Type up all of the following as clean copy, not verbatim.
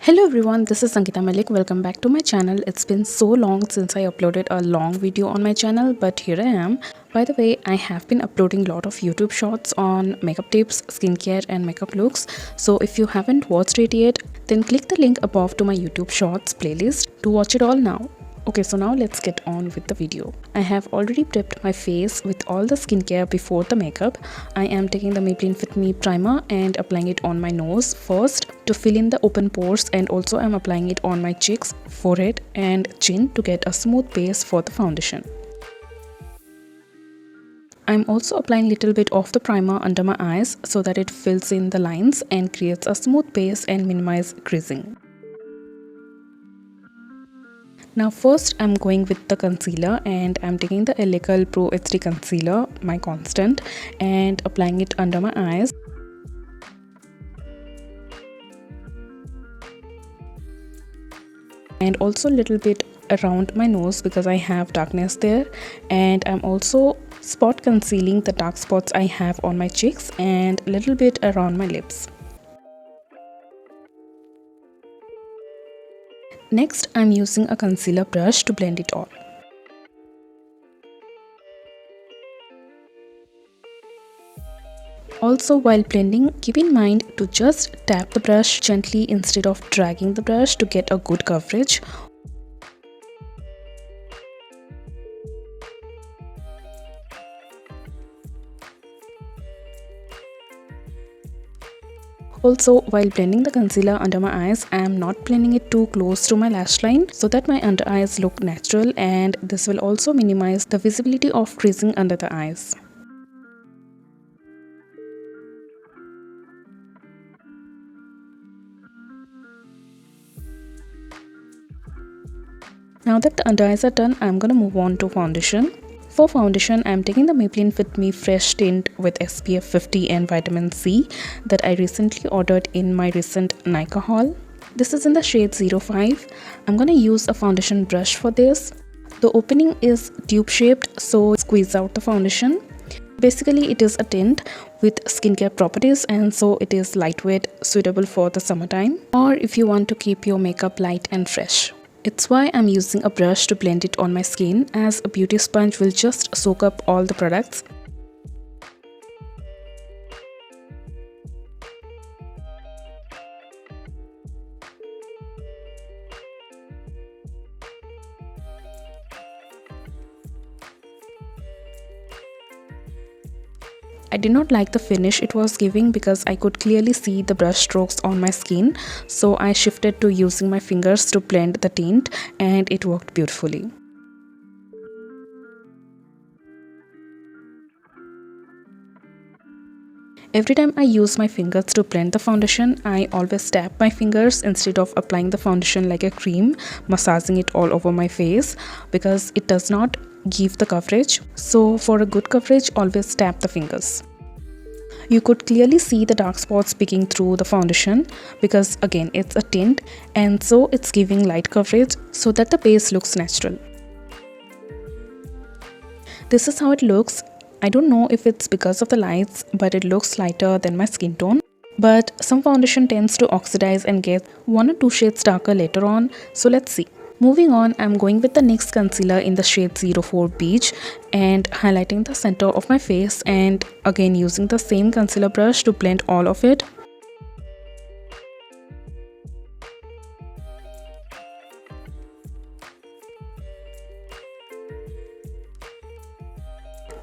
Hello everyone, this is Sangeeta Malik. Welcome back to my channel. It's been so long since I uploaded a long video on my channel, but here I am. By the way, I have been uploading a lot of YouTube shorts on makeup tips, skincare and makeup looks. So if you haven't watched it yet, then click the link above to my YouTube shorts playlist to watch it all now. Okay, so now let's get on with the video. I have already prepped my face with all the skincare before the makeup. I am taking the Maybelline Fit Me primer and applying it on my nose first to fill in the open pores, and also I'm applying it on my cheeks, forehead and chin to get a smooth base for the foundation. I'm also applying a little bit of the primer under my eyes so that it fills in the lines and creates a smooth base and minimize creasing. Now first I'm going with the concealer, and I'm taking the e.l.f. Pro HD concealer, my constant, and applying it under my eyes. And also a little bit around my nose because I have darkness there, and I'm also spot concealing the dark spots I have on my cheeks and a little bit around my lips. Next, I'm using a concealer brush to blend it all. Also, while blending, keep in mind to just tap the brush gently instead of dragging the brush to get a good coverage. Also, while blending the concealer under my eyes, I am not blending it too close to my lash line so that my under eyes look natural, and this will also minimize the visibility of creasing under the eyes. Now that the under eyes are done, I'm gonna move on to foundation. For foundation, I'm taking the Maybelline Fit Me Fresh Tint with SPF 50 and Vitamin C that I recently ordered in my recent Nykaa haul. This is in the shade 05. I'm gonna use a foundation brush for this. The opening is tube shaped, so squeeze out the foundation. Basically, it is a tint with skincare properties, and so it is lightweight, suitable for the summertime, or if you want to keep your makeup light and fresh. It's why I'm using a brush to blend it on my skin, as a beauty sponge will just soak up all the products. I did not like the finish it was giving because I could clearly see the brush strokes on my skin, so I shifted to using my fingers to blend the tint, and it worked beautifully. Every time I use my fingers to blend the foundation, I always tap my fingers instead of applying the foundation like a cream, massaging it all over my face, because it does not give the coverage. So for a good coverage, always tap the fingers. You could clearly see the dark spots peeking through the foundation because again it's a tint, and so it's giving light coverage so that the base looks natural. This is how it looks. I don't know if it's because of the lights, but it looks lighter than my skin tone. But some foundation tends to oxidize and get 1 or 2 shades darker later on, so let's see. Moving on, I'm going with the NYX concealer in the shade 04 Beige and highlighting the center of my face, and again using the same concealer brush to blend all of it.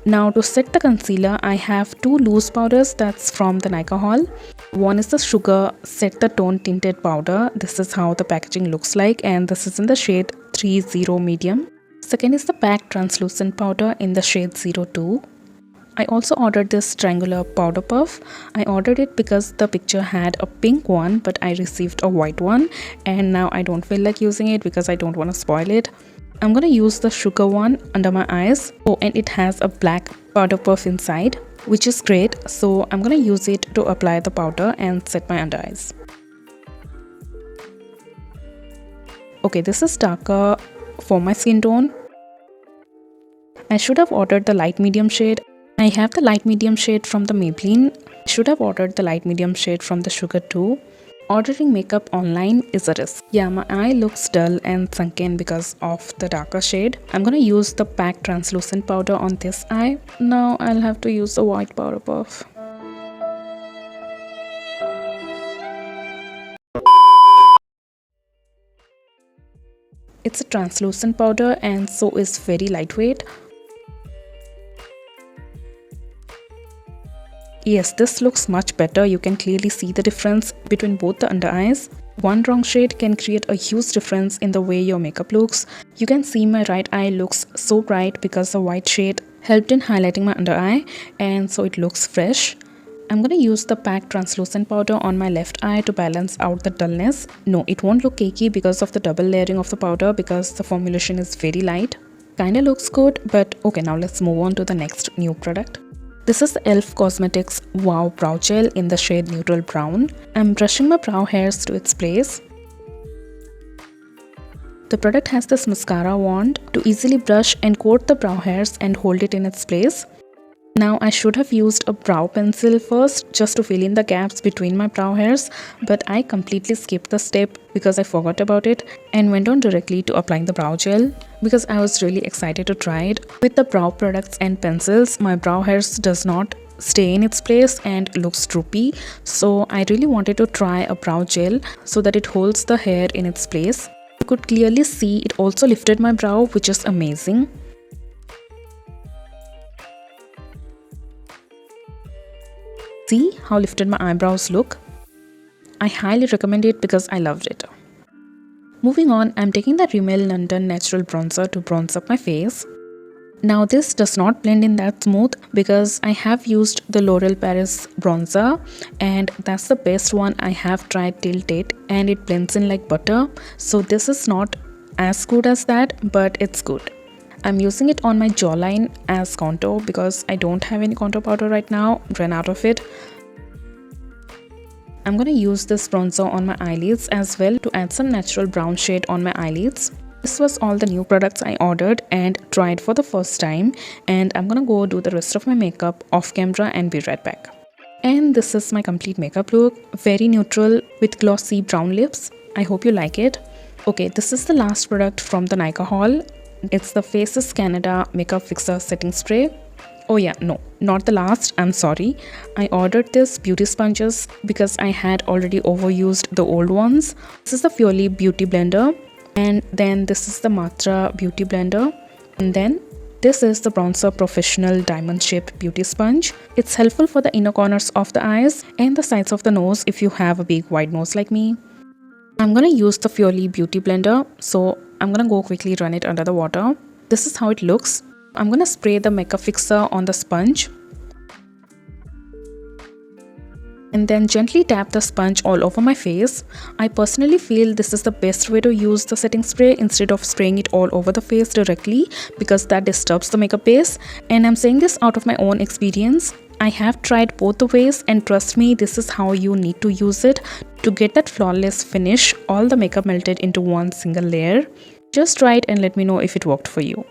Now to set the concealer, I have 2 loose powders that's from the Nykaa haul. One is the Sugar Set the Tone Tinted powder. This is how the packaging looks like, and this is in the shade 30 medium. Second is the PAC translucent powder in the shade 02. I also ordered this triangular powder puff. I ordered it because the picture had a pink one, but I received a white one, and now I don't feel like using it because I don't want to spoil it. I'm gonna use the sugar one under my eyes. Oh, and it has a black powder puff inside, which is great, so I'm gonna use it to apply the powder and set my under eyes. Okay, this is darker for my skin tone. I should have ordered the light medium shade. I have the light medium shade from the Maybelline. I should have ordered the light medium shade from the Sugar too. Ordering makeup online is a risk. Yeah, my eye looks dull and sunken because of the darker shade. I'm gonna use the PAC translucent powder on this eye. Now I'll have to use the white powder puff. It's a translucent powder and so is very lightweight. Yes, this looks much better. You can clearly see the difference between both the under eyes. One wrong shade can create a huge difference in the way your makeup looks. You can see my right eye looks so bright because the white shade helped in highlighting my under eye, and so it looks fresh. I'm gonna use the PAC translucent powder on my left eye to balance out the dullness. No, it won't look cakey because of the double layering of the powder because the formulation is very light. Kinda looks good, but okay, now let's move on to the next new product. This is the e.l.f. Cosmetics Wow Brow Gel in the shade Neutral Brown. I'm brushing my brow hairs to its place. The product has this mascara wand to easily brush and coat the brow hairs and hold it in its place. Now I should have used a brow pencil first just to fill in the gaps between my brow hairs, but I completely skipped the step because I forgot about it and went on directly to applying the brow gel because I was really excited to try it. With the brow products and pencils, my brow hairs does not stay in its place and looks droopy, so I really wanted to try a brow gel so that it holds the hair in its place. You could clearly see it also lifted my brow, which is amazing. See how lifted my eyebrows look? I highly recommend it because I loved it. Moving on, I'm taking the Rimmel London Natural Bronzer to bronze up my face. Now this does not blend in that smooth because I have used the L'Oreal Paris bronzer and that's the best one I have tried till date and it blends in like butter. So this is not as good as that, but it's good. I'm using it on my jawline as contour because I don't have any contour powder right now, ran out of it. I'm gonna use this bronzer on my eyelids as well to add some natural brown shade on my eyelids. This was all the new products I ordered and tried for the first time, and I'm gonna go do the rest of my makeup off camera and be right back. And this is my complete makeup look, very neutral with glossy brown lips. I hope you like it. Okay, this is the last product from the Nykaa haul. It's the Faces Canada Makeup Fixer Setting Spray. Oh yeah, no, not the last, I'm sorry. I ordered this beauty sponges because I had already overused the old ones. This is the Purely Beauty Blender. And then this is the Matra Beauty Blender. And then this is the Bronzer Professional Diamond Shaped Beauty Sponge. It's helpful for the inner corners of the eyes and the sides of the nose if you have a big wide nose like me. I'm gonna use the Purely Beauty Blender, so I'm gonna go quickly run it under the water. This is how it looks. I'm gonna spray the makeup fixer on the sponge and then gently tap the sponge all over my face. I personally feel this is the best way to use the setting spray instead of spraying it all over the face directly because that disturbs the makeup base, and I'm saying this out of my own experience. I have tried both the ways and trust me, this is how you need to use it to get that flawless finish, all the makeup melted into one single layer. Just try it and let me know if it worked for you.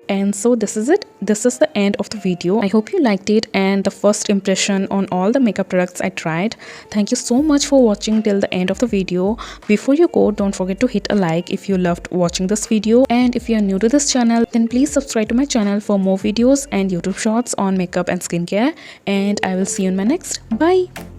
And so this is it. This is the end of the video. I hope you liked it and the first impression on all the makeup products I tried. Thank you so much for watching till the end of the video. Before you go, don't forget to hit a like if you loved watching this video, and if you are new to this channel then please subscribe to my channel for more videos and YouTube shorts on makeup and skincare, and I will see you in my next. Bye.